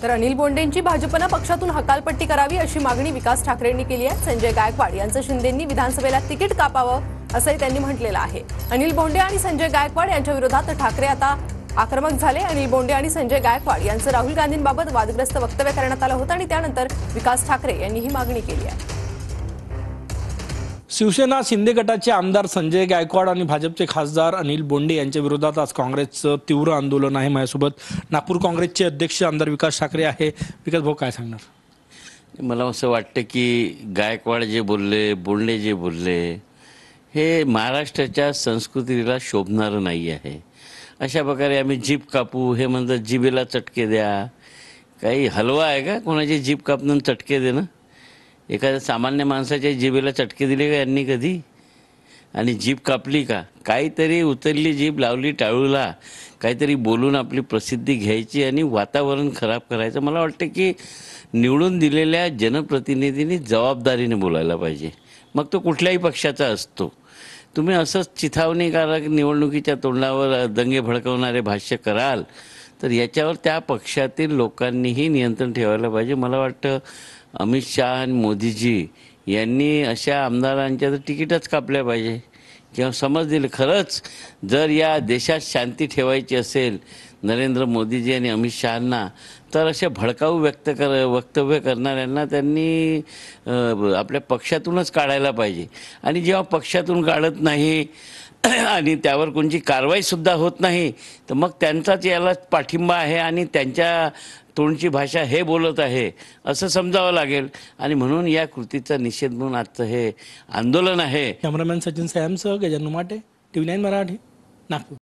तर अनिल बोंडेंची भाजपनं पक्षातून हकालपट्टी करावी अशी मागणी विकास ठाकरेंनी केली आहे। संजय गायकवाड यांचं शिंदेंनी विधानसभेला तिकीट कापावं असंही त्यांनी म्हटलेलं आहे। अनिल बोंडे आणि संजय गायकवाड यांच्या विरोधात ठाकरे आता आक्रमक झाले। अनिल बोंडे आणि संजय गायकवाड यांचं राहुल गांधींबाबत वादग्रस्त वक्तव्य करण्यात आलं होतं आणि त्यानंतर विकास ठाकरे यांनी ही मागणी केली आहे। शिवसेना शिंदे गटाचे आमदार संजय गायकवाड आणि भाजपचे खासदार अनिल बोंडे यांच्या विरोधात आज काँग्रेसचं तीव्र आंदोलन आहे। माझ्यासोबत नागपूर काँग्रेसचे अध्यक्ष आमदार विकास ठाकरे आहे। विकास भाऊ, काय सांगणार? मला असं वाटतं की गायकवाड जे बोलले, बोंडे जे बोलले, हे महाराष्ट्राच्या संस्कृतीला शोभणारं नाही आहे। अशा प्रकारे आम्ही जीभ कापू हे म्हणतात, जिभेला चटके द्या। काही हलवा आहे का कोणाची जीभ कापणं चटके देणं? एखाद्या सामान्य माणसाच्या जिभेला चटके दिले का यांनी कधी? आणि जीभ कापली का? काहीतरी उतरली जीभ, लावली टाळूला, काहीतरी बोलून आपली प्रसिद्धी घ्यायची आणि वातावरण खराब करायचं। मला वाटतं की निवडून दिलेल्या जनप्रतिनिधींनी जबाबदारीने बोलायला पाहिजे, मग तो कुठल्याही पक्षाचा असतो। तुम्ही असंच चिथावणीकारक निवडणुकीच्या तोंडावर दंगे भडकवणारे भाष्य कराल तर याच्यावर त्या पक्षातील लोकांनीही नियंत्रण ठेवायला पाहिजे। मला वाटतं अमित शाह आणि मोदीजी यांनी अशा आमदारांच्या तर तिकीटच कापल्या पाहिजे किंवा समज दिले। खरंच जर या देशात शांती ठेवायची असेल नरेंद्र मोदीजी आणि अमित शहांना, तर अशा भडकाऊ वक्तव्य करणाऱ्यांना त्यांनी आपल्या पक्षातूनच काढायला पाहिजे। आणि जेव्हा पक्षातून काढत नाही आणि त्यावर कोणती कारवाईसुद्धा होत नाही, तर मग त्यांचाच याला पाठिंबा आहे आणि त्यांच्या तोंडची भाषा हे बोलत आहे असं समजावं लागेल। आणि म्हणून या कृतीचा निषेध म्हणून आजचं हे आंदोलन आहे। कॅमेरामॅन सचिन सॅमसह गजानन माटे, TV9 मराठी, नागपूर।